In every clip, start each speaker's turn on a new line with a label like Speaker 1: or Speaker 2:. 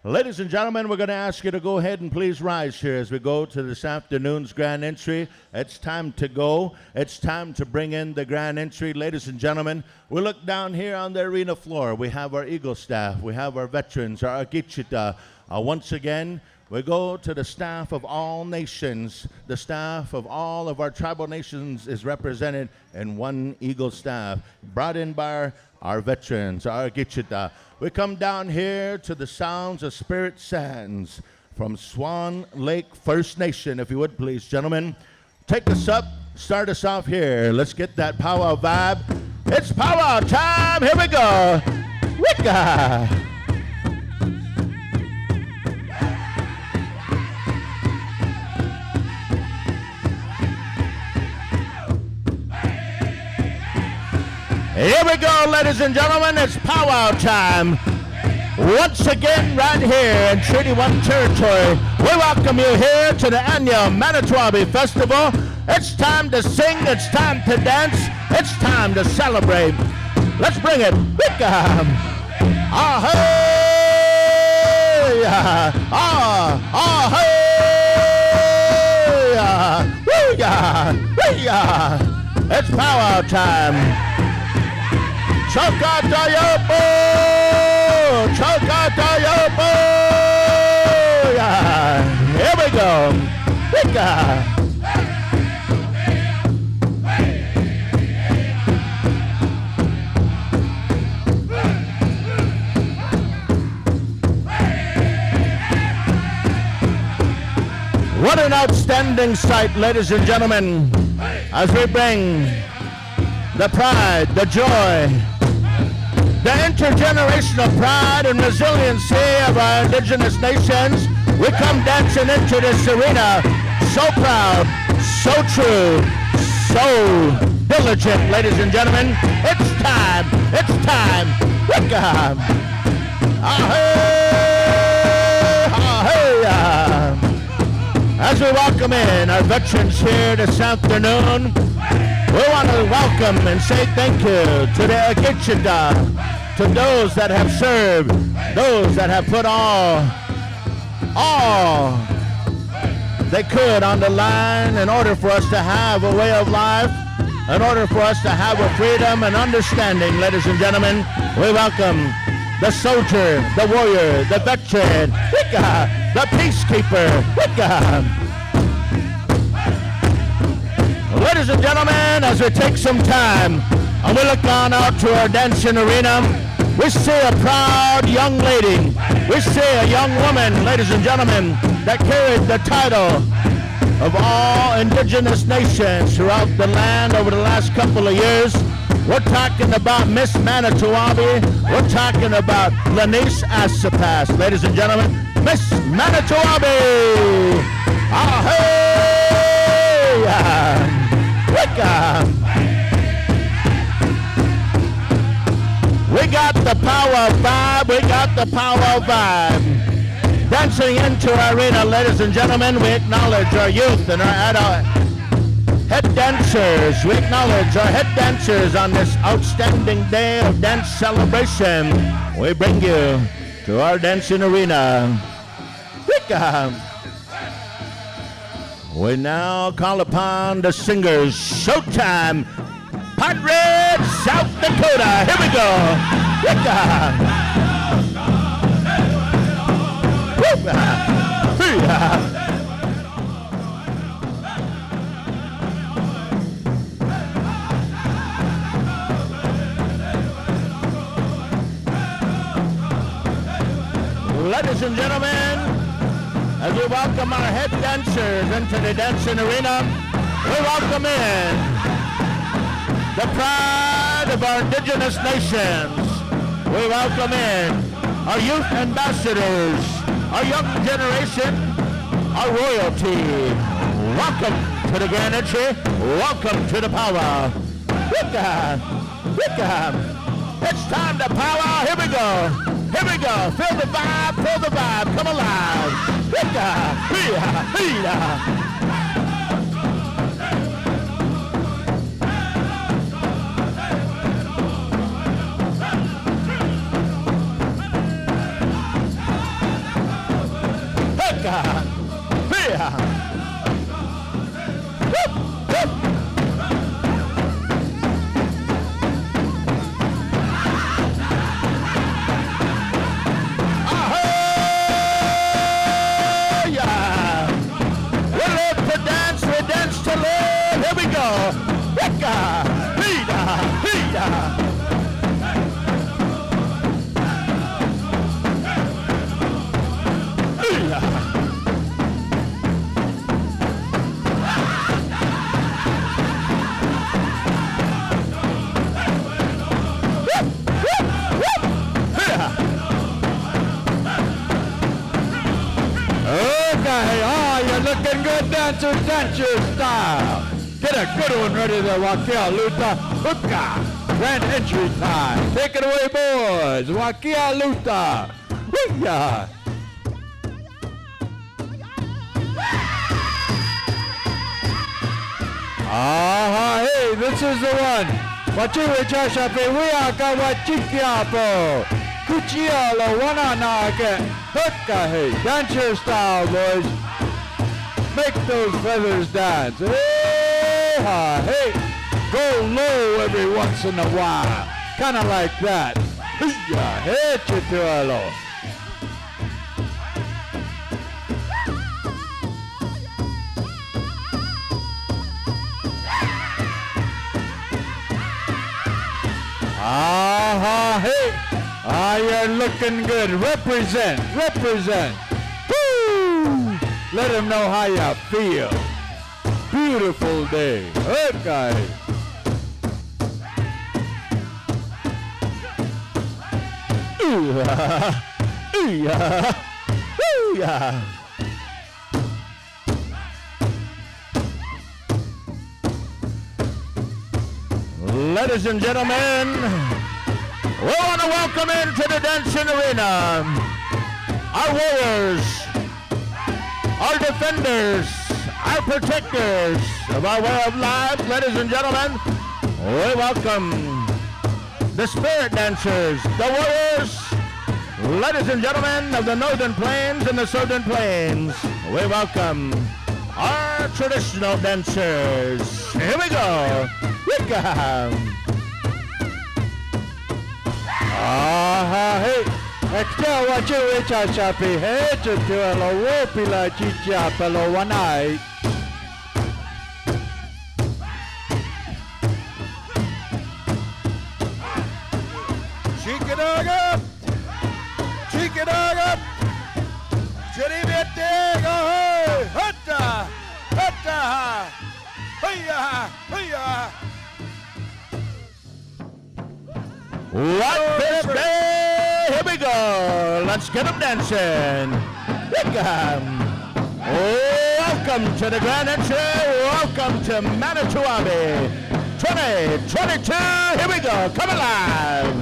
Speaker 1: Ladies and gentlemen, we're going to ask you to go ahead and please rise here as we go to this afternoon's grand entry. It's time to go. It's time to bring in the grand entry. Ladies and gentlemen, we look down here on the arena floor. We have our Eagle staff. We have our veterans, our Agichita. Once again, we go to the staff of all nations. The staff of all of our tribal nations is represented in one Eagle staff, brought in by our veterans, our Agichita. We come down here to the sounds of Spirit Sands from Swan Lake First Nation. If you would, please, gentlemen, take us up, start us off here. Let's get that powwow vibe. It's powwow time. Here we go. Wicca. Here we go, ladies and gentlemen. It's powwow time. Once again, right here in Treaty 1 territory, we welcome you here to the annual Manito Ahbee Festival. It's time to sing. It's time to dance. It's time to celebrate. Let's bring it. Wicca. Ah, hey. Ah, hey. Woo, yeah. It's powwow time. Chokatayopo! Chokatayopo! Yeah. Here we go. Wicca. What an outstanding sight, ladies and gentlemen, as we bring the pride, the joy, the intergenerational pride and resiliency of our indigenous nations. We come dancing into this arena, so proud, so true, so diligent, ladies and gentlemen. It's time, Wicca. As we welcome in our veterans here this afternoon, we want to welcome and say thank you to the Agichita, to those that have served, those that have put all they could on the line in order for us to have a way of life, in order for us to have a freedom and understanding. Ladies and gentlemen, we welcome the soldier, the warrior, the veteran, Wicca, the peacekeeper, Wicca. Ladies and gentlemen, as we take some time and we look on out to our dancing arena, we see a proud young lady. We see a young woman, ladies and gentlemen, that carried the title of all indigenous nations throughout the land over the last couple of years. We're talking about Miss Manito Ahbee. We're talking about Lanice Asapas. Ladies and gentlemen, Miss Manito Ahbee. Ah, hey! Wicca. We got the power vibe. We got the power vibe. Dancing into our arena, ladies and gentlemen, we acknowledge our youth and our adult head dancers. We acknowledge our head dancers on this outstanding day of dance celebration. We bring you to our dancing arena. Wicca. We now call upon the singers. Showtime. Padre, South Dakota. Here we go. Wicca. Ladies and gentlemen, as we welcome our head dancers into the dancing arena, we welcome in the pride of our indigenous nations. We welcome in our youth ambassadors, our young generation, our royalty. Welcome to the grand entry. Welcome to the powwow. Wicca, Wicca. It's time to powwow. Here we go. Here we go. Feel the vibe. Feel the vibe. Come alive. Wicca, hee-ha, hee-ha.
Speaker 2: Looking good, dancer, dance your style. Get a good one ready there, Wakia Luta. Hooka. Grand entry time. Take it away, boys. Wakia Luta. Hooya. Hey, this is the one. Wachiwe Chashape, we are Kawachikiapo. Kuchialo, Wananake. Hooka, hey. Dance your style, boys. Make those feathers dance. Hey, hey. Go low every once in a while. Kind of like that. Hey, Chitualo. Hey. You're looking good. Represent. Woo! Let them know how you feel. Beautiful day. Okay.
Speaker 1: Ladies and gentlemen, we want to welcome into the dancing arena our warriors, our defenders, our protectors of our way of life. Ladies and gentlemen, we welcome the spirit dancers, the warriors, ladies and gentlemen of the northern plains and the southern plains. We welcome our traditional dancers. Here we go. We come.
Speaker 2: Hey. Extra what you wish I shall be head to a low pila chicha pelo one night.
Speaker 3: Chicken up! Chicken up! Chitty bit dig! Oh, hutta! Hutta! Hiya! Hiya!
Speaker 1: What this day? Here we go. Let's get them dancing. Welcome to the grand entry. Welcome to Manito Ahbee 2022. Here we go. Come alive.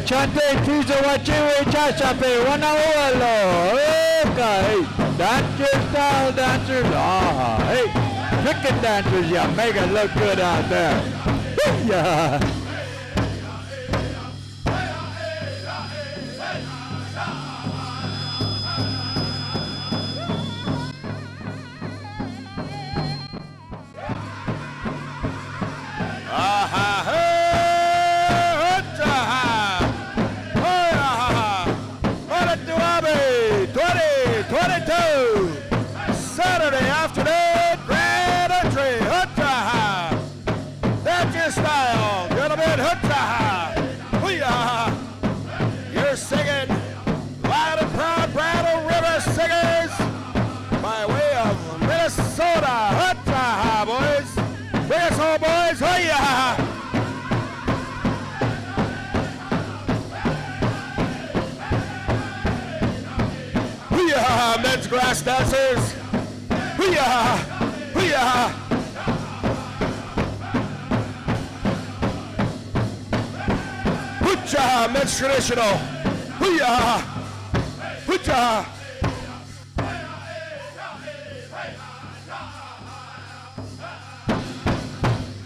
Speaker 2: Chante Tizo Wachiwe Chachape, Wanaualo. Okay. Dance style dancers. Hey. Cricket dancers, yeah, make it look good out there. Yeah.
Speaker 3: Saturday afternoon, grand entry, hutta! That's your style, gentlemen, hutta! You're singing loud and proud Brattle River Singers by way of Minnesota, hutta, boys! Bring us home, boys, hoo-yah! Men's grass dancers. Hoo-yah! Hoo-yah! Hoo-yah! Men's traditional. Hoo-yah! Hoo-yah!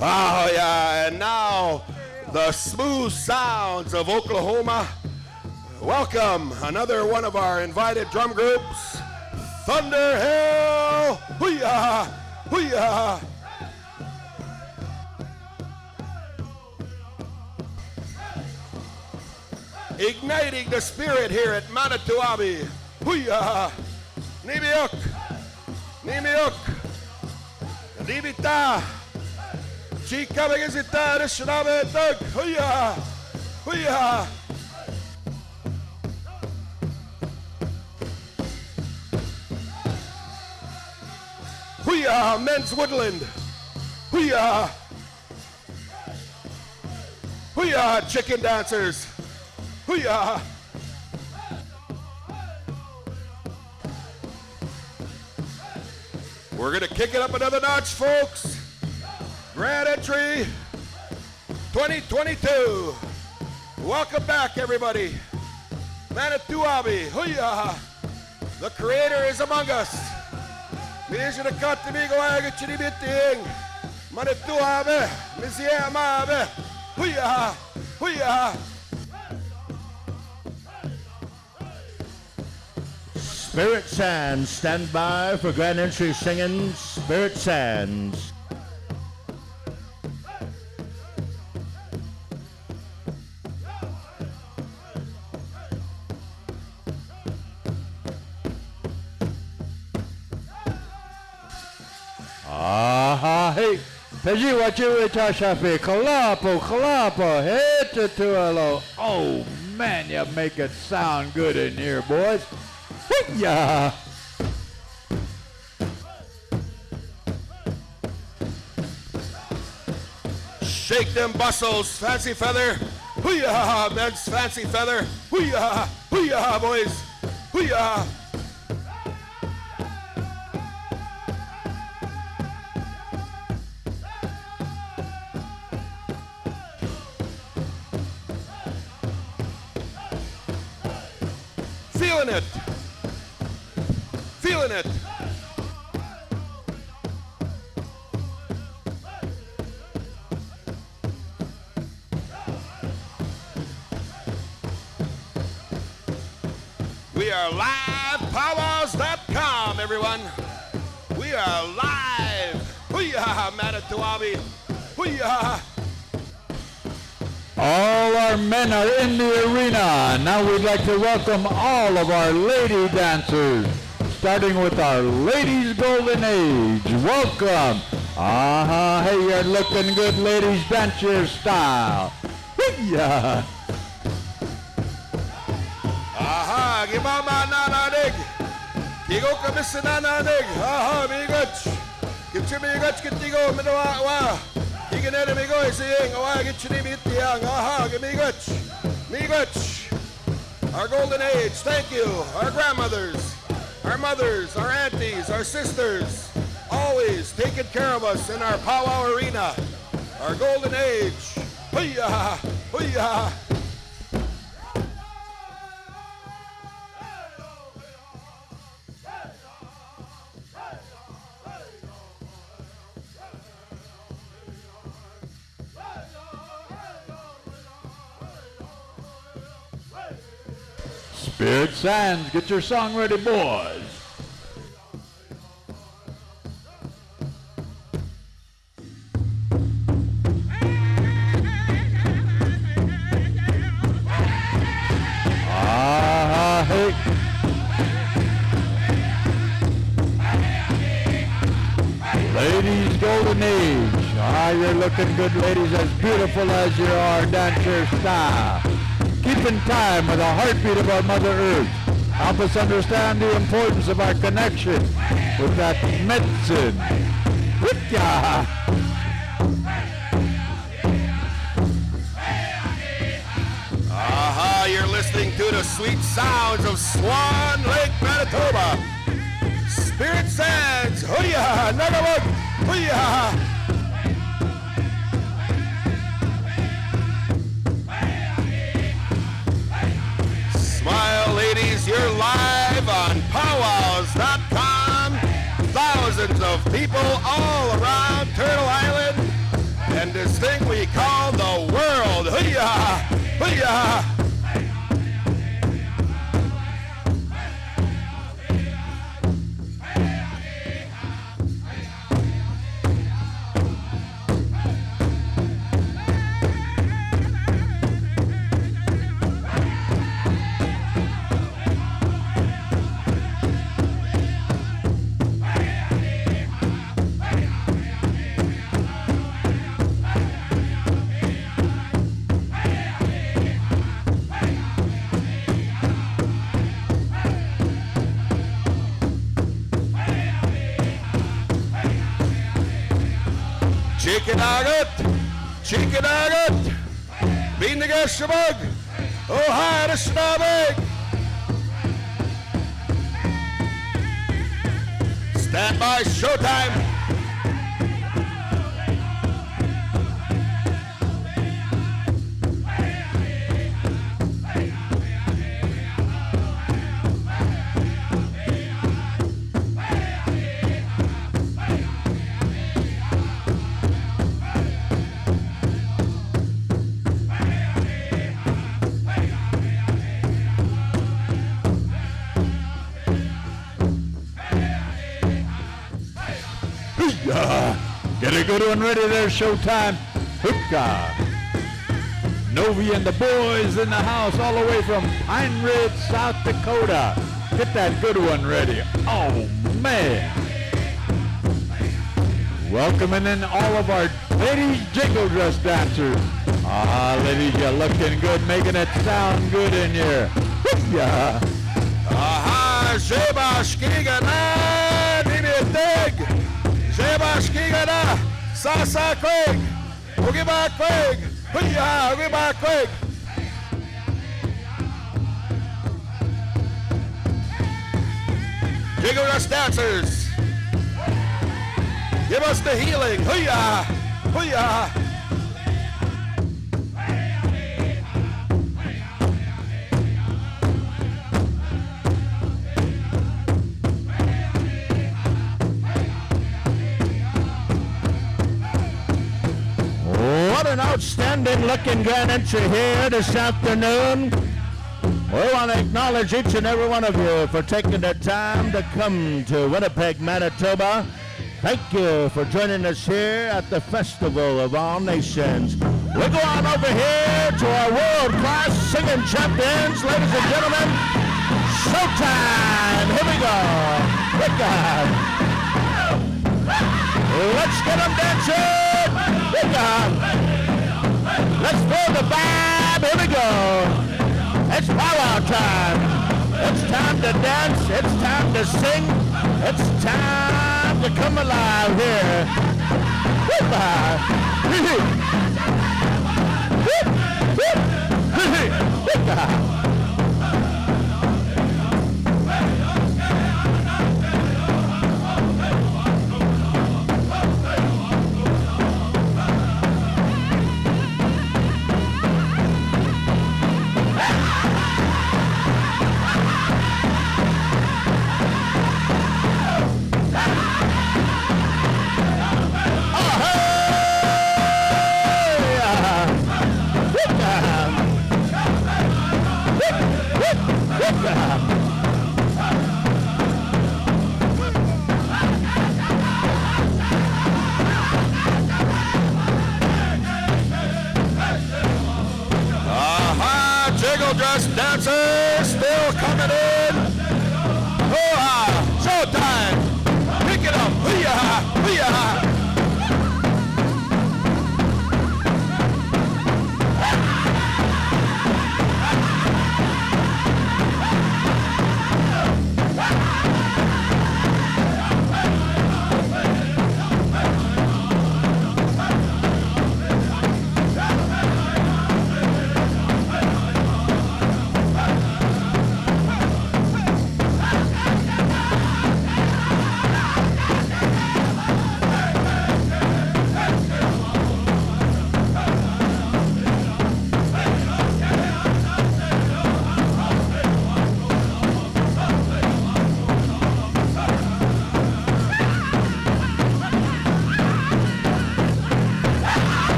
Speaker 3: Oh yeah, and now the smooth sounds of Oklahoma. Welcome another one of our invited drum groups, Thunder Hill. Hoo-yah! Hoo-yah! Igniting the spirit here at Manito Ahbee. Hoo-yah! Nimiok! Nimiok! Nibita! Chika Megazita, Rishnabe Tug! Hoo-yah! Hoo-yah! Hoo-yah! Men's Woodland! Hoo-yah! Hoo-yah! Chicken dancers! Hoo-yah! We're gonna kick it up another notch, folks. Grand entry 2022. Welcome back, everybody. Manito Ahbee, hoo-yah! The Creator is among us. Misha the Katimigo Agachinibiting. Manito Ahbee, Mizia Mabe, hoo-yah! Hoo-yah!
Speaker 1: Spirit Sands, stand by for grand entry singing Spirit Sands.
Speaker 2: Aha, hey. Peji wachu itashafe. Kalapo, kalapo. Hit to tuelo. Oh, man, you make it sound good in here, boys. Yeah.
Speaker 3: Shake them bustles, Fancy Feather. Hoo-yah, men's Fancy Feather. Hoo-yah, hoo-yah, boys. Hoo-yah. Feeling it. Feeling it. We are live, PowWows.com, everyone. We are live. Hoo-yah, Manito Ahbee. Hoo-yah.
Speaker 2: All our men are in the arena. Now we'd like to welcome all of our lady dancers, starting with our ladies' golden age. Welcome. Aha, hey, you're looking good, ladies. Dance your style. Yeah.
Speaker 3: Aha, gimama nananig. Kigo kamisa nananig. Aha, migach. Kitchimigach kitigo minawa. Iganera migoy saying, awa gitchinimitiang. Aha, gamigach. Migach. Our golden age, thank you. Our grandmothers, our mothers, our aunties, our sisters, always taking care of us in our powwow arena. Our golden age. Hoo-yah, hoo-yah.
Speaker 2: Spirit Sands, get your song ready, boys. Ah, hey. Ladies' golden age. Ah, you're looking good, ladies, as beautiful as you are. Dance your style. Keep in time with the heartbeat of our Mother Earth. Help us understand the importance of our connection with that medicine. Hoo-yah.
Speaker 3: Aha, you're listening to the sweet sounds of Swan Lake, Manitoba. Spirit Sands, hoo Nagamog. Hoo-yah. Smile, ladies, you're live on PowWows.com. Thousands of people all around Turtle Island and this thing we call the world. Hoo-yah! Hoo-yah! Chicken nugget, bean the gashabug, oh hi, the snowbag. Stand by, showtime.
Speaker 2: Get a good one ready there, showtime. Hookah. Novi and the boys in the house all the way from Pine Ridge, South Dakota. Get that good one ready. Oh, man. Welcoming in all of our ladies jingle dress dancers. Ah, ladies, you're looking good, making it sound good in here. Hookah.
Speaker 3: Aha, Zeba Skigana, Dig. Zeba Skigana, Sasa Craig, Ogiba Craig, Hoo-yah, Ogiba Craig. Jiggle us dancers. Give us the healing. Hoo-yah, hoo-yah.
Speaker 1: What an outstanding looking grand entry here this afternoon. We want to acknowledge each and every one of you for taking the time to come to Winnipeg, Manitoba. Thank you for joining us here at the Festival of All Nations. We go on over here to our world-class singing champions, ladies and gentlemen. Showtime! Here we go. Good God. Let's get them dancing. Good God. Let's throw the vibe. Here we go. It's powwow time. It's time to dance. It's time to sing. It's time to come alive here. Goodbye.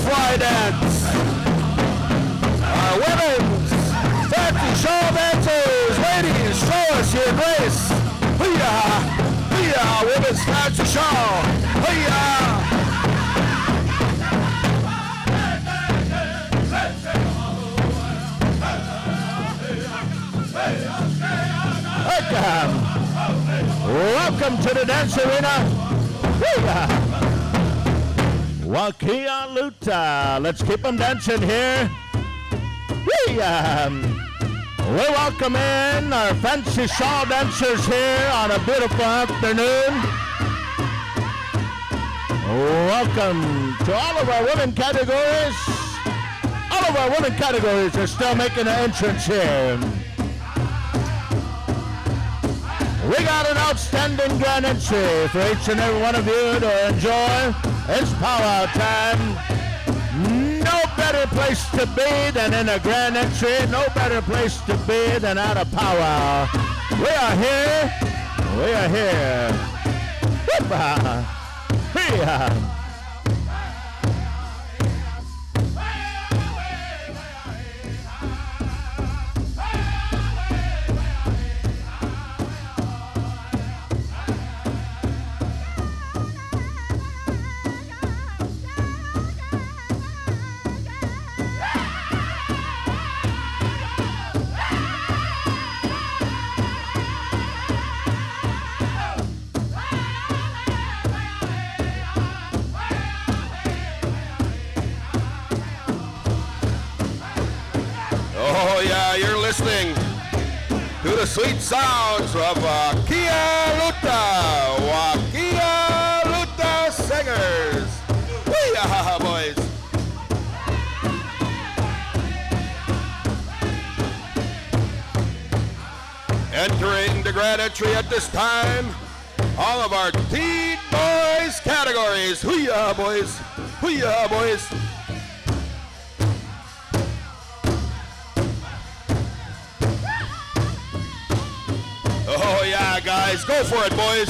Speaker 3: butterfly dance. Our women's fancy shawl dancers. Ladies, show us your grace. Hoo-yah, hoo-yah, women's fancy shawl. Hoo-yah.
Speaker 1: Welcome to the dance arena. Wakia Luta. Let's keep them dancing here. We welcome in our fancy shawl dancers here on a beautiful afternoon. Welcome to all of our women categories. All of our women categories are still making an entrance here. We got an outstanding grand entry for each and every one of you to enjoy. It's powwow time. No better place to be than in a grand entry. No better place to be than at a powwow. We are here. We are here. Hee-haw.
Speaker 3: Listening to the sweet sounds of Wakia Luta singers. Wee-ah, boys. Entering the grand entry at this time, all of our teen boys categories. Hoo-yah, boys. Hoo-yah, boys. Oh yeah, guys, go for it, boys.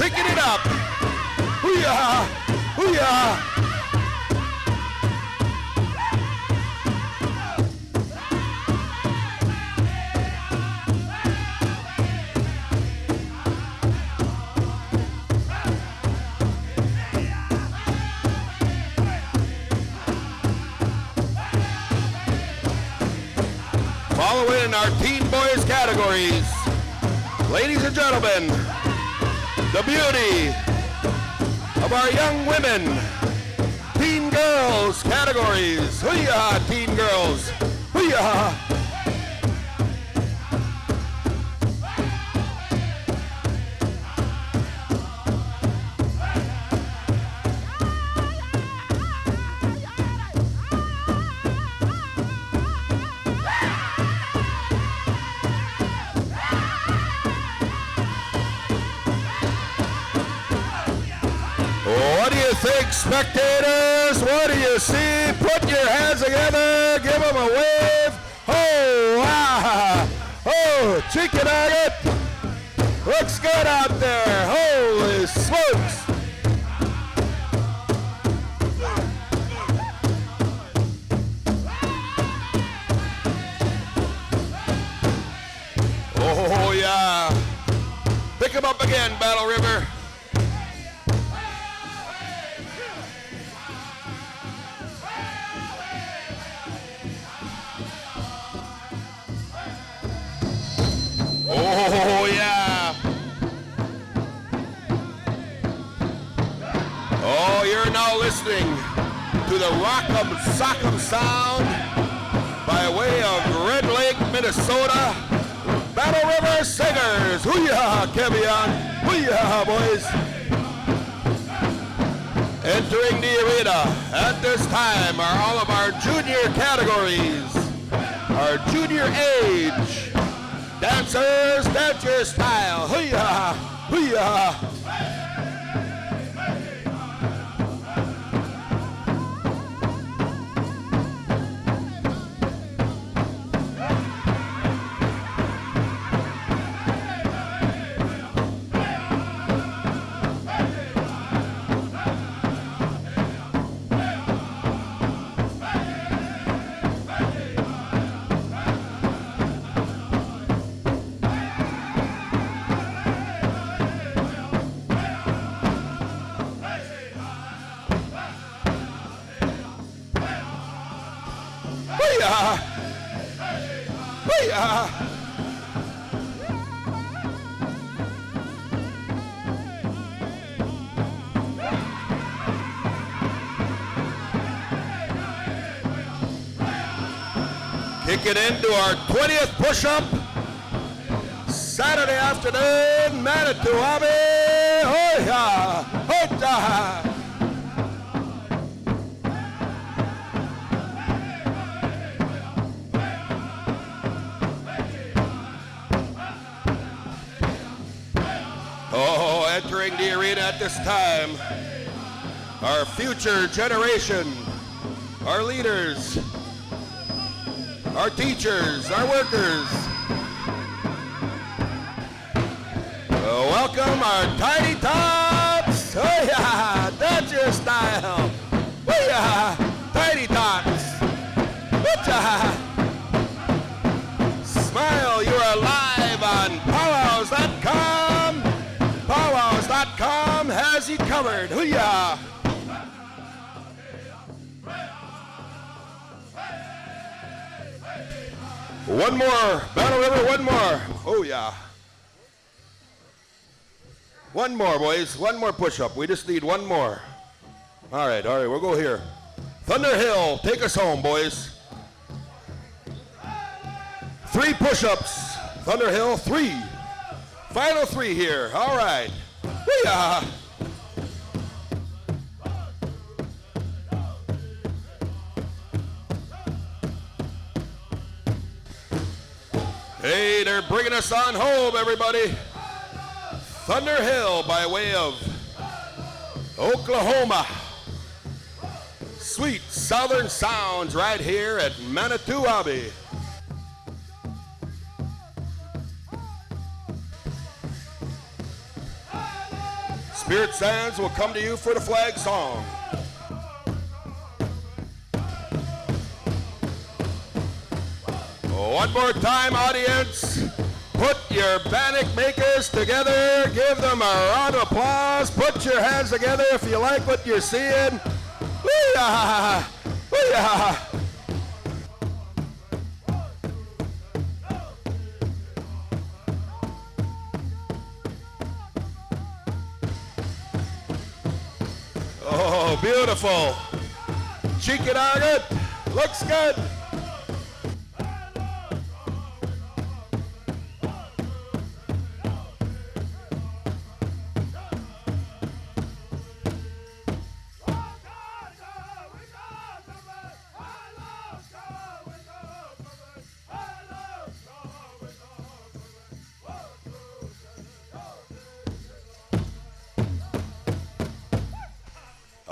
Speaker 3: Picking it up. Hoo-yah, hoo-yah. Following our teen boys categories, ladies and gentlemen, the beauty of our young women, teen girls categories. Hoo-yah, teen girls. Hoo-yah. Think, spectators, what do you see? Put your hands together, give them a wave. Oh, wow. Oh, cheeky nugget. Looks good out there. Holy smokes. Oh, yeah. Pick him up again, Battle River. Oh, yeah. Oh, you're now listening to the Rock'em Sock'em sound by way of Red Lake, Minnesota. Battle River Singers. Hoo-yah, Kevion. Hoo-yah, boys. Entering the arena at this time are all of our junior categories. Our junior age. Dancers, dance your style. Hoo-yah, hoo-yah. Hoo-yah! Kicking into our 20th push-up. Saturday afternoon, Manito Ahbee. Hoo-yah! Hoo-yah! Oh, entering the arena at this time, our future generation, our leaders, our teachers, our workers. Welcome our tiny tots. Oh yeah, that's your style. Oh yeah, tiny tots. Smile, you are live on PowWows.com. PowWows.com has you covered. Hoo-yah! One more, Battle River, one more. Oh yeah. One more, boys, one more push-up. We just need one more. All right, we'll go here. Thunder Hill, take us home, boys. 3 push-ups. Thunder Hill, 3. Final 3 here. All right. Hoo-yah! Hey, they're bringing us on home, everybody. Thunder Hill by way of Oklahoma. Sweet southern sounds right here at Manito Ahbee. Spirit Sands will come to you for the flag song. One more time, audience. Put your bannock makers together. Give them a round of applause. Put your hands together if you like what you're seeing. Hoo-yah! Hoo-yah! Oh, beautiful. Cheeky nugget. Looks good.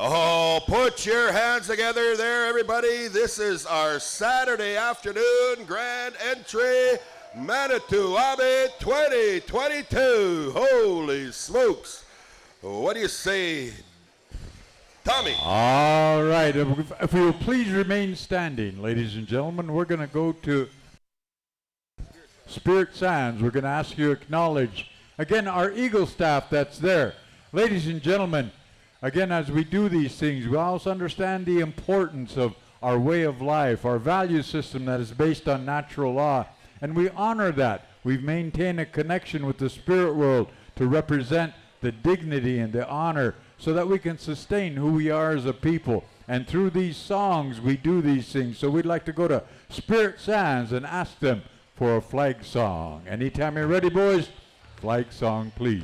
Speaker 3: Oh, put your hands together there, everybody. This is our Saturday afternoon grand entry, Manito Ahbee 2022. Holy smokes. What do you say, Tommy?
Speaker 2: All right. If you will please remain standing, ladies and gentlemen, we're going to go to Spirit Sands. We're going to ask you to acknowledge, again, our Eagle staff that's there. Ladies and gentlemen, again, as we do these things, we also understand the importance of our way of life, our value system that is based on natural law, and we honor that. We've maintained a connection with the spirit world to represent the dignity and the honor so that we can sustain who we are as a people. And through these songs, we do these things. So we'd like to go to Spirit Sands and ask them for a flag song. Anytime you're ready, boys, flag song, please.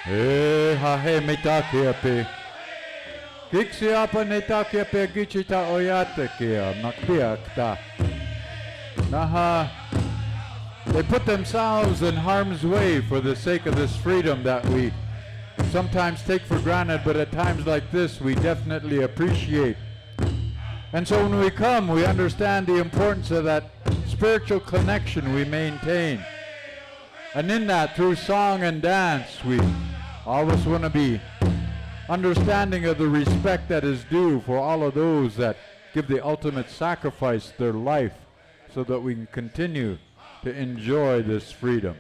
Speaker 2: E ha he me takia pe. Kiksi apa ne takia pe gichita oyate kia makpiakta. Naha. They put themselves in harm's way for the sake of this freedom that we sometimes take for granted, but at times like this we definitely appreciate. And so when we come, we understand the importance of that spiritual connection we maintain. And in that, through song and dance, we always want to be understanding of the respect that is due for all of those that give the ultimate sacrifice, their life, so that we can continue to enjoy this freedom.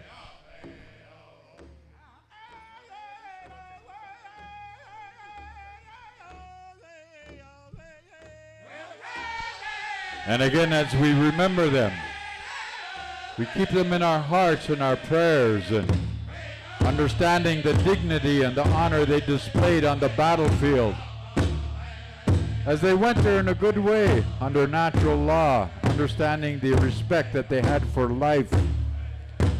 Speaker 2: And again, as we remember them, we keep them in our hearts and our prayers, and understanding the dignity and the honor they displayed on the battlefield as they went there in a good way under natural law, understanding the respect that they had for life,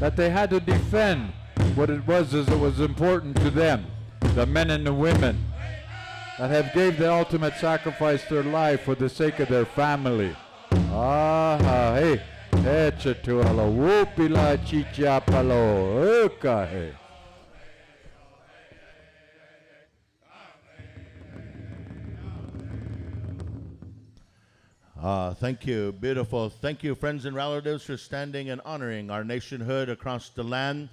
Speaker 2: that they had to defend what it was as it was important to them, the men and the women that have gave the ultimate sacrifice their life for the sake of their family. Hey, echatuala wupila chichapalo, okay.
Speaker 1: Thank you. Beautiful. Thank you, friends and relatives, for standing and honoring our nationhood across the land.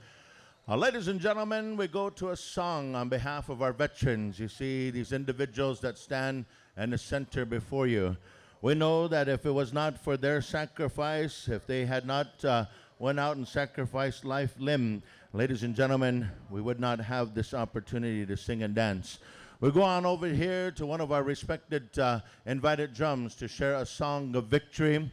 Speaker 1: Ladies and gentlemen, we go to a song on behalf of our veterans. You see these individuals that stand in the center before you. We know that if it was not for their sacrifice, if they had not went out and sacrificed life limb, ladies and gentlemen, we would not have this opportunity to sing and dance. We go on over here to one of our respected invited drums to share a song of victory.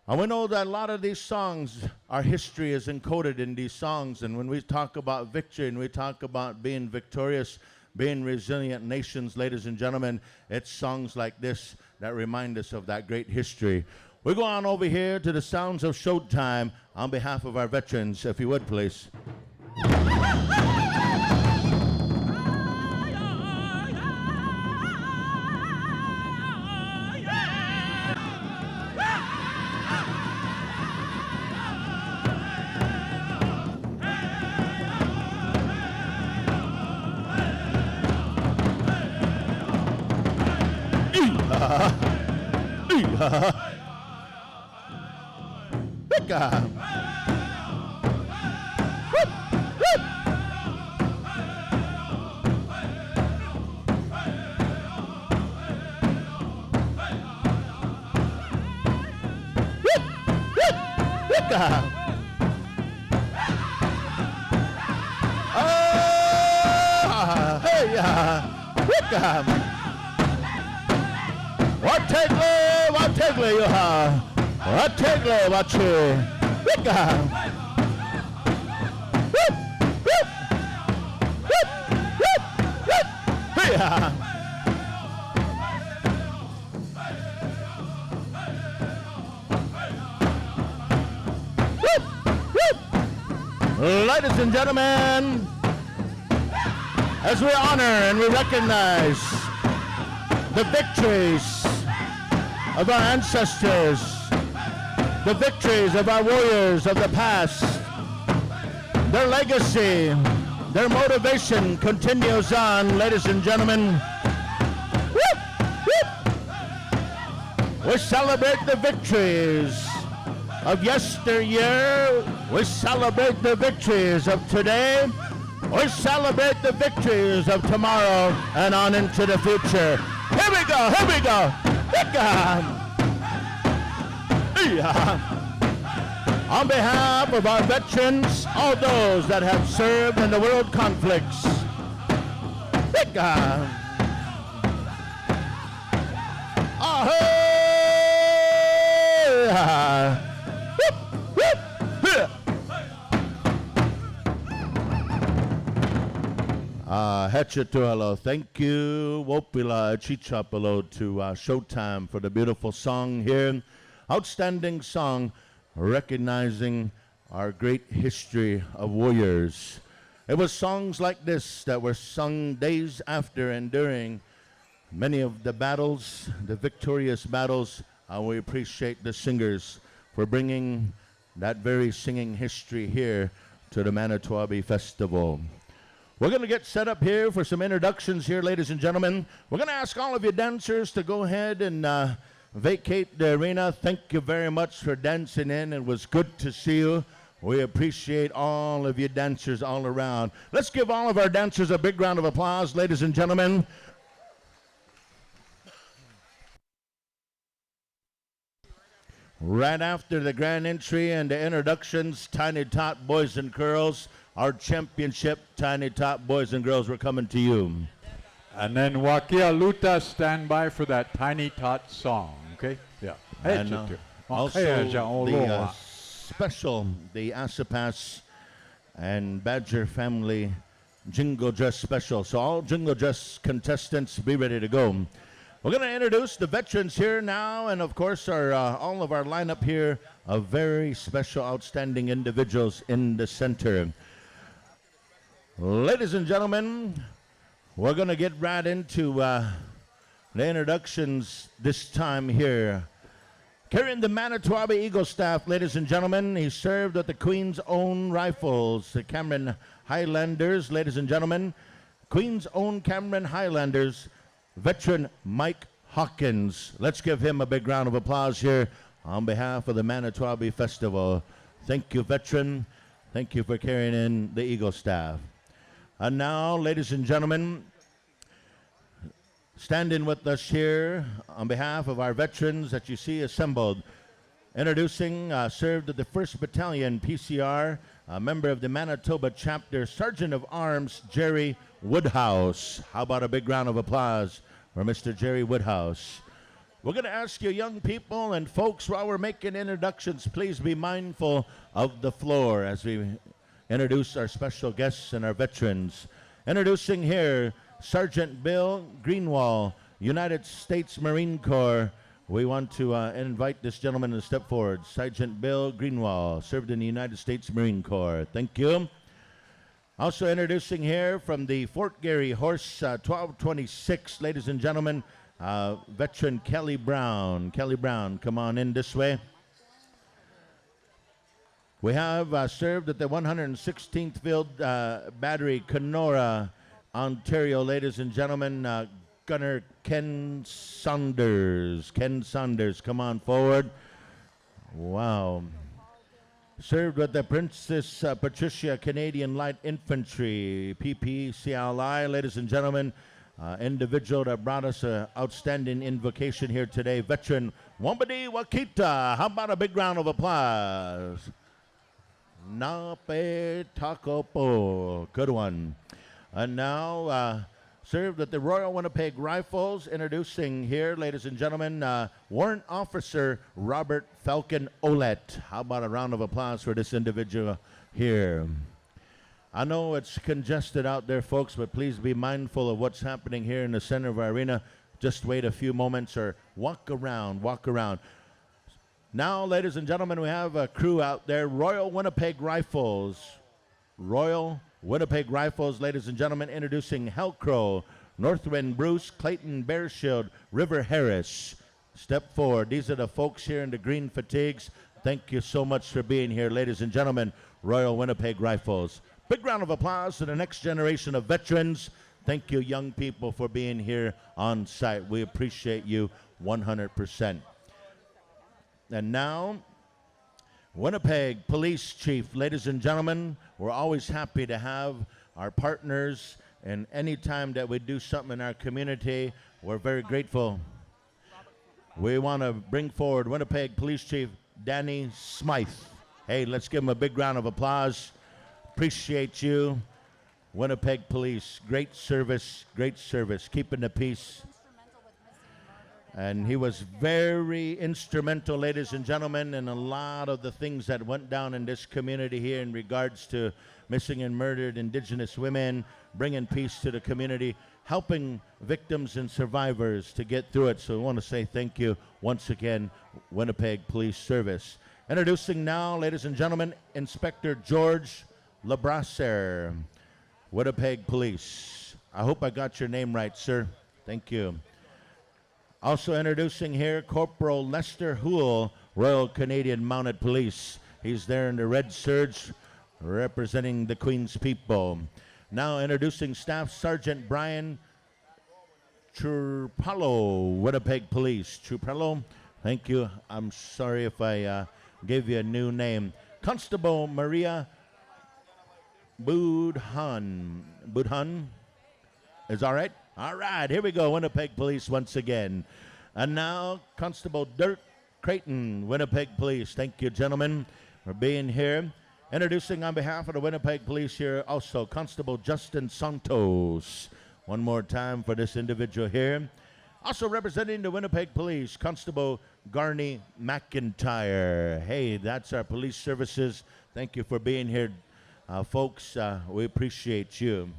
Speaker 1: And we know that a lot of these songs, our history is encoded in these songs. And when we talk about victory and we talk about being victorious, being resilient nations, ladies and gentlemen, it's songs like this that remind us of that great history. We go on over here to the sounds of Showtime on behalf of our veterans, if you would, please. Ladies and gentlemen, as we honor and we recognize the victories of our ancestors, the victories of our warriors of the past, their legacy, their motivation continues on, ladies and gentlemen. We celebrate the victories of yesteryear. We celebrate the victories of today. We celebrate the victories of tomorrow and on into the future. Here we go, here we go. On behalf of our veterans, all those that have served in the world conflicts. Hetchatualo, thank you, Wopila Chichapalo, to Showtime for the beautiful song here. Outstanding song recognizing our great history of warriors. It was songs like this that were sung days after and during many of the battles, the victorious battles. We appreciate the singers for bringing that very singing history here to the Manito Ahbee Festival. We're going to get set up here for some introductions here, ladies and gentlemen. We're going to ask all of you dancers to go ahead and vacate the arena. Thank you very much for dancing in. It was good to see you. We appreciate all of you dancers all around. Let's give all of our dancers a big round of applause, ladies and gentlemen. Right after the grand entry and the introductions, Tiny Tot Boys and Girls, our championship Tiny Tot Boys and Girls, we're coming to you.
Speaker 2: And then Wakia Luta, stand by for that Tiny Tot song, okay? Yeah.
Speaker 1: And also the special, the Asipas and Badger family Jingle Dress special. So all Jingle Dress contestants, be ready to go. We're going to introduce the veterans here now, and of course all of our lineup here of very special, outstanding individuals in the center. Ladies and gentlemen, we're going to get right into the introductions this time here. Carrying the Manito Ahbee Eagle staff, ladies and gentlemen, he served at the Queen's Own Rifles, the Cameron Highlanders, ladies and gentlemen. Queen's Own Cameron Highlanders, veteran Mike Hawkins. Let's give him a big round of applause here on behalf of the Manito Ahbee Festival. Thank you, veteran. Thank you for carrying in the Eagle staff. And now, ladies and gentlemen, standing with us here on behalf of our veterans that you see assembled, introducing, served at the 1st Battalion PCR, a member of the Manitoba chapter, Sergeant of Arms Jerry Woodhouse. How about a big round of applause for Mr. Jerry Woodhouse? We're going to ask you, young people and folks, while we're making introductions, please be mindful of the floor as we introduce our special guests and our veterans. Introducing here, Sergeant Bill Greenwall, United States Marine Corps. We want to invite this gentleman to step forward. Sergeant Bill Greenwall, served in the United States Marine Corps. Thank you. Also introducing here from the Fort Garry Horse 1226, ladies and gentlemen, veteran Kelly Brown. Kelly Brown, come on in this way. We have served at the 116th Field Battery, Kenora, Ontario, ladies and gentlemen, Gunner Ken Saunders. Ken Saunders, come on forward. Wow. Served with the Princess Patricia Canadian Light Infantry, PPCLI, ladies and gentlemen, individual that brought us an outstanding invocation here today, veteran Wambadi Wakita. How about a big round of applause? Nape Takopo, good one. And now, served at the Royal Winnipeg Rifles, introducing here, ladies and gentlemen, Warrant Officer Robert Falcon Olet. How about a round of applause for this individual here? I know it's congested out there, folks, but please be mindful of what's happening here in the center of our arena. Just wait a few moments or walk around, walk around. Now, ladies and gentlemen, we have a crew out there, Royal Winnipeg Rifles. Royal Winnipeg Rifles, ladies and gentlemen, introducing Hellcrow, Northwind Bruce, Clayton Bearshield, River Harris. Step forward. These are the folks here in the green fatigues. Thank you so much for being here, ladies and gentlemen, Royal Winnipeg Rifles. Big round of applause to the next generation of veterans. Thank you, young people, for being here on site. We appreciate you 100%. And now, Winnipeg Police Chief, ladies and gentlemen, we're always happy to have our partners, and any time that we do something in our community, we're very grateful. We want to bring forward Winnipeg Police Chief Danny Smythe. Hey, let's give him a big round of applause. Appreciate you. Winnipeg Police, great service, keeping the peace. And he was very instrumental, ladies and gentlemen, in a lot of the things that went down in this community here in regards to missing and murdered Indigenous women, bringing peace to the community, helping victims and survivors to get through it. So I want to say thank you once again, Winnipeg Police Service. Introducing now, ladies and gentlemen, Inspector George Labrasser. Winnipeg Police. I hope I got your name right, sir. Thank you. Also introducing here Corporal Lester Houle, Royal Canadian Mounted Police. He's there in the red serge representing the Queen's people. Now introducing Staff Sergeant Brian Trupalo, Winnipeg Police. Trupalo, thank you. I'm sorry if I gave you a new name. Constable Maria Budhan. Budhan? Is all right? All right, here we go. Winnipeg Police once again. And now, Constable Dirk Creighton, Winnipeg Police. Thank you, gentlemen, for being here. Introducing on behalf of the Winnipeg Police here, also Constable Justin Santos. One more time for this individual here. Also representing the Winnipeg Police, Constable Garney McIntyre. Hey, that's our police services. Thank you for being here, folks. We appreciate you.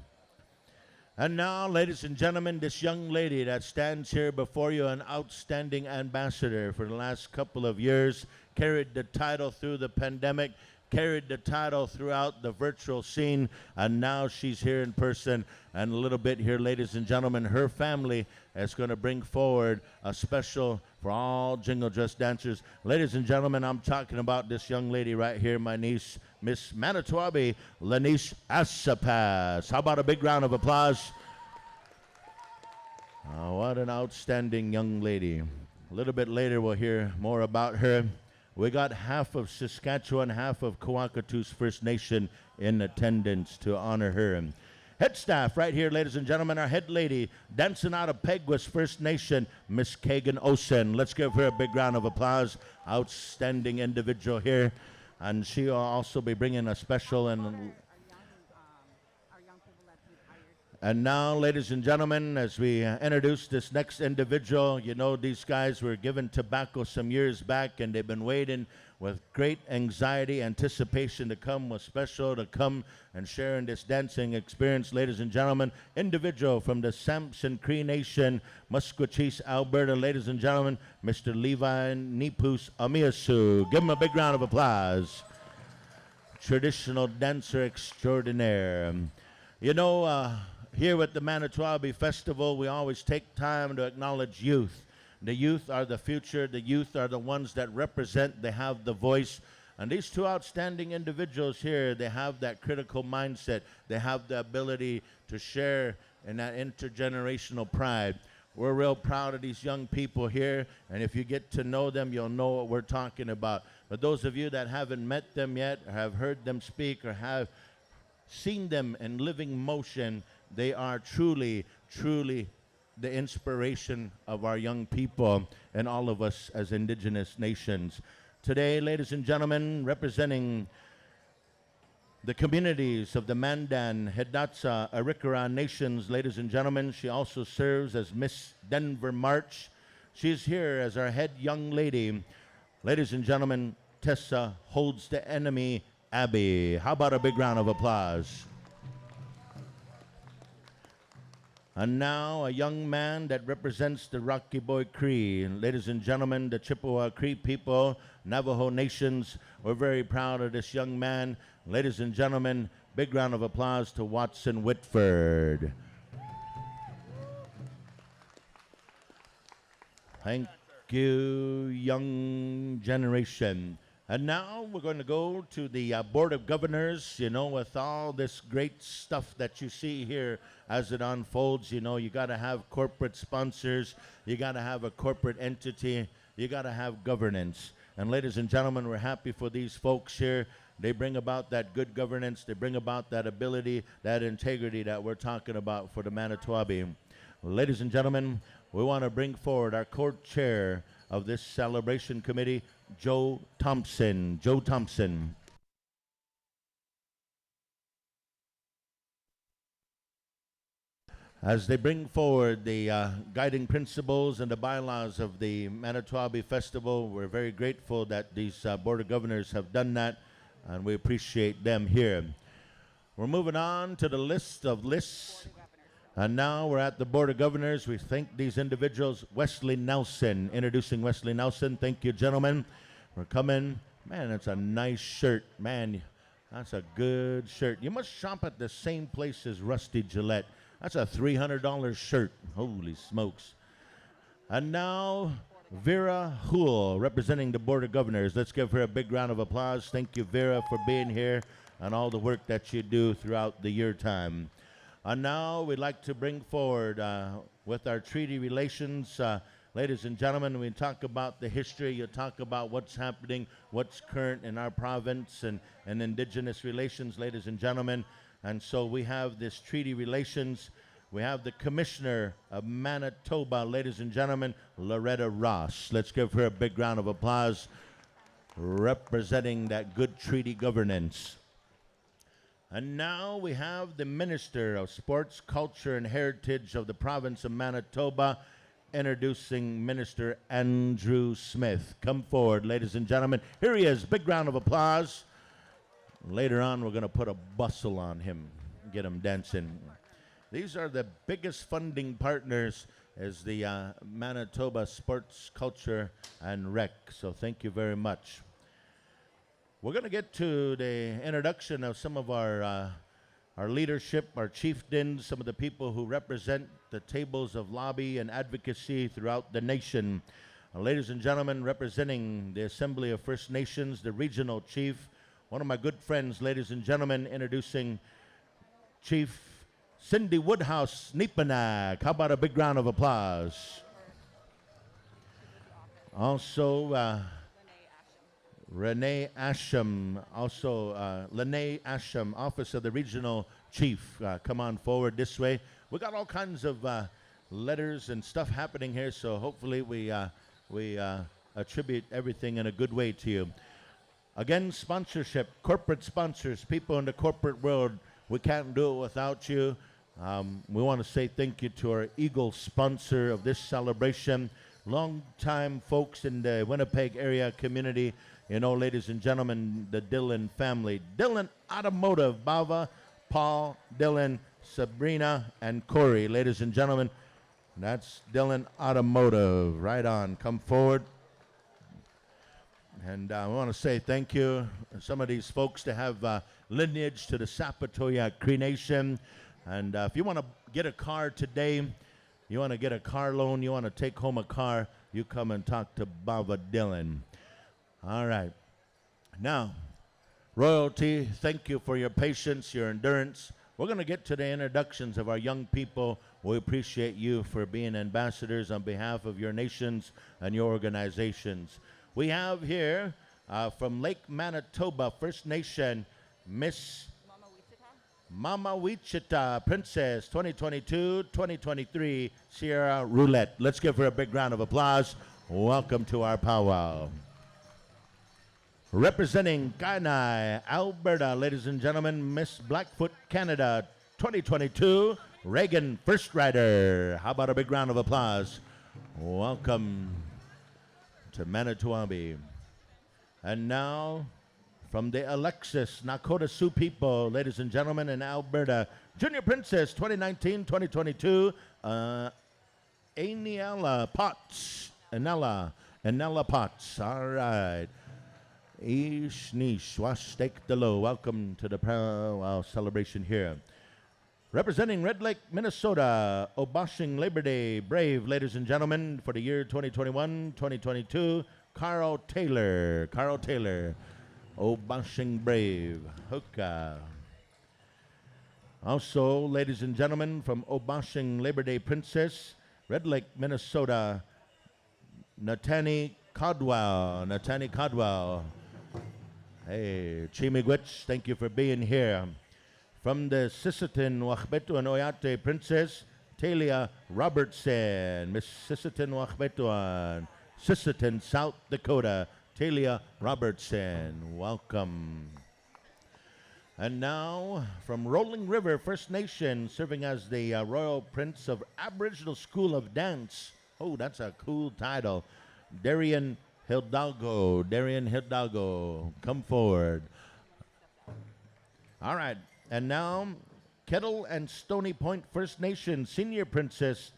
Speaker 1: And now, ladies and gentlemen, this young lady that stands here before you, an outstanding ambassador for the last couple of years, carried the title through the pandemic, carried the title throughout the virtual scene, and now she's here in person. And a little bit here, ladies and gentlemen, her family is going to bring forward a special for all Jingle Dress dancers. Ladies and gentlemen, I'm talking about this young lady right here, my niece, Miss Manito Ahbee Pow. How about a big round of applause? Oh, what an outstanding young lady. A little bit later, we'll hear more about her. We got half of Saskatchewan, half of Coakatoos First Nation in attendance to honor her. Head staff right here, ladies and gentlemen, our head lady dancing out of Peguis First Nation, Miss Kagan Osen. Let's give her a big round of applause. Outstanding individual here. And she will also be bringing a special and now, ladies and gentlemen, as we introduce this next individual, you know these guys were given tobacco some years back, and they've been waiting with great anxiety, anticipation to come and share in this dancing experience. Ladies and gentlemen, individual from the Samson Cree Nation, Musqueam, Alberta. Ladies and gentlemen, Mr. Levi Nipus Amiasu. Give him a big round of applause. Traditional dancer extraordinaire. You know, here with the Manito Ahbee Festival, we always take time to acknowledge youth. The youth are the future. The youth are the ones that represent. They have the voice. And these two outstanding individuals here, they have that critical mindset. They have the ability to share in that intergenerational pride. We're real proud of these young people here. And if you get to know them, you'll know what we're talking about. But those of you that haven't met them yet, or have heard them speak, or have seen them in living motion, they are truly, truly the inspiration of our young people and all of us as indigenous nations. Today, ladies and gentlemen, representing the communities of the Mandan, Hidatsa, Arikara nations, ladies and gentlemen, she also serves as Miss Denver March. She's here as our head young lady. Ladies and gentlemen, Tessa Holds the Enemy Ahbee. How about a big round of applause? And now a young man that represents the Rocky Boy Cree. Ladies and gentlemen, the Chippewa Cree people, Navajo nations, we're very proud of this young man. Ladies and gentlemen, big round of applause to Watson Whitford. Thank you, young generation. And now we're going to go to the Board of Governors. You know, with all this great stuff that you see here as it unfolds, you know, you got to have corporate sponsors. You got to have a corporate entity. You got to have governance. And ladies and gentlemen, we're happy for these folks here. They bring about that good governance. They bring about that ability, that integrity that we're talking about for the Manito Ahbee. Well, ladies and gentlemen, we want to bring forward our co-chair of this celebration committee, Joe Thompson. Joe Thompson. As they bring forward the guiding principles and the bylaws of the Manito Ahbee Festival, we're very grateful that these Board of Governors have done that, and we appreciate them here. We're moving on to the list of lists. And now we're at the Board of Governors. We thank these individuals. Wesley Nelson, introducing Wesley Nelson. Thank you, gentlemen, for coming. Man, it's a nice shirt. Man, That's a good shirt. You must shop at the same place as Rusty Gillette. That's a $300 shirt. Holy smokes. And now, Vera Houle, representing the Board of Governors. Let's give her a big round of applause. Thank you, Vera, for being here and all the work that you do throughout the year time. And now we'd like to bring forward, with our treaty relations, ladies and gentlemen, we talk about the history, you talk about what's happening, what's current in our province and indigenous relations, ladies and gentlemen. And so we have this treaty relations. We have the Commissioner of Manitoba, ladies and gentlemen, Loretta Ross. Let's give her a big round of applause, representing that good treaty governance. And now we have the Minister of Sports, Culture, and Heritage of the province of Manitoba, introducing Minister Andrew Smith. Come forward, ladies and gentlemen. Here he is. Big round of applause. Later on, we're going to put a bustle on him, get him dancing. These are the biggest funding partners as the Manitoba Sports, Culture, and Rec. So thank you very much. We're going to get to the introduction of some of our leadership, our chieftains, some of the people who represent the tables of lobby and advocacy throughout the nation. Ladies and gentlemen, representing the Assembly of First Nations, the regional chief, one of my good friends, ladies and gentlemen, introducing Chief Cindy Woodhouse Nipanak. How about a big round of applause? Also, Renee Asham, also Lene Asham, Office of the Regional Chief. Come on forward this way. We got all kinds of letters and stuff happening here, so hopefully we attribute everything in a good way to you. Again, sponsorship, corporate sponsors, people in the corporate world, we can't do it without you. We want to say thank you to our Eagle sponsor of this celebration, long-time folks in the Winnipeg area community. You know, ladies and gentlemen, the Dillon family. Dillon Automotive, Bava, Paul, Dillon, Sabrina, and Corey. Ladies and gentlemen, that's Dillon Automotive. Right on. Come forward. And I want to say thank you to some of these folks to have lineage to the Sapatoya Cree Nation. And if you want to get a car today, you want to get a car loan, you want to take home a car, you come and talk to Bava Dillon. All right. Now, royalty, thank you for your patience, your endurance. We're going to get to the introductions of our young people. We appreciate you for being ambassadors on behalf of your nations and your organizations. We have here from Lake Manitoba First Nation, Miss Mama Wichita Princess 2022-2023 Sierra Roulette. Let's give her a big round of applause. Welcome to our powwow. Representing Kainai, Alberta, ladies and gentlemen, Miss Blackfoot Canada 2022 Reagan First Rider. How about a big round of applause? Welcome to Manito Ahbee. And now, from the Alexis Nakota Sioux people, ladies and gentlemen, in Alberta, Junior Princess 2019-2022, Aniela Potts. Anella Potts. All right. Ish Nish Washtek Delo. Welcome to the powwow celebration here. Representing Red Lake, Minnesota, Obashing Labor Day Brave, ladies and gentlemen, for the year 2021-2022, Carl Taylor. Carl Taylor, Obashing Brave. Hookah. Also, ladies and gentlemen, from Obashing Labor Day Princess, Red Lake, Minnesota, Natani Codwell. Natani Codwell. Hey, Chimigwich, thank you for being here. From the Sisseton, Wachbetu and Oyate Princess, Talia Robertson. Miss Sisseton, Wachbetuan, Sisseton, South Dakota, Talia Robertson. Welcome. And now, from Rolling River First Nation, serving as the Royal Prince of Aboriginal School of Dance. Oh, that's a cool title. Darian Hidalgo. Darian Hidalgo. Come forward. All right. And now, Kettle and Stony Point First Nation Senior Princess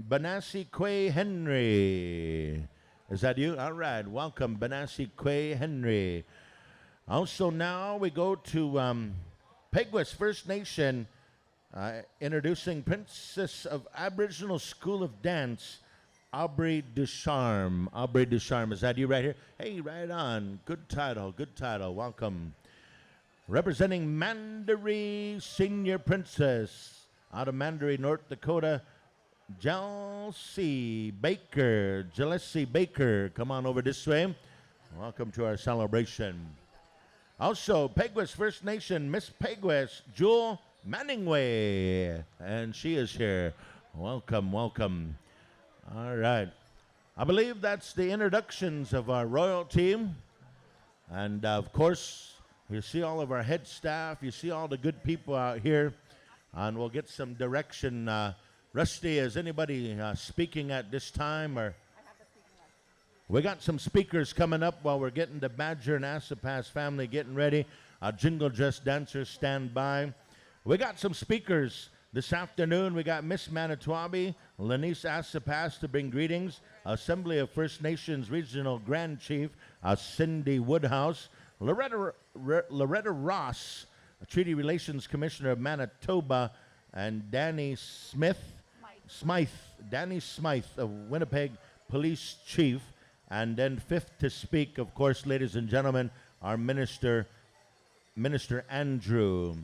Speaker 1: Banassi Quay Henry. Is that you? All right. Welcome, Banassi Quay Henry. Also now we go to Peguis First Nation, introducing Princess of Aboriginal School of Dance, Aubrey Ducharme. Aubrey Ducharme, is that you right here? Hey, right on. Good title, good title. Welcome. Representing Mandaree Senior Princess out of Mandaree, North Dakota, Jalessi Baker. Jalessi Baker, come on over this way. Welcome to our celebration. Also, Peguis First Nation, Miss Peguis, Jewel Manningway. And she is here. Welcome, welcome. All right. I believe that's the introductions of our royal team. And, of course, you see all of our head staff. You see all the good people out here. And we'll get some direction. Rusty, is anybody speaking at this time? Or we got some speakers coming up while we're getting the Badger and Assipass family getting ready. Jingle dress dancers stand by. We got some speakers this afternoon. We got Miss Manito Ahbee, Lanice Assipass to bring greetings. Assembly of First Nations Regional Grand Chief Cindy Woodhouse. Loretta Ross, Treaty Relations Commissioner of Manitoba, and Danny Smythe of Winnipeg Police Chief. And then fifth to speak, of course, ladies and gentlemen, our Minister Andrew.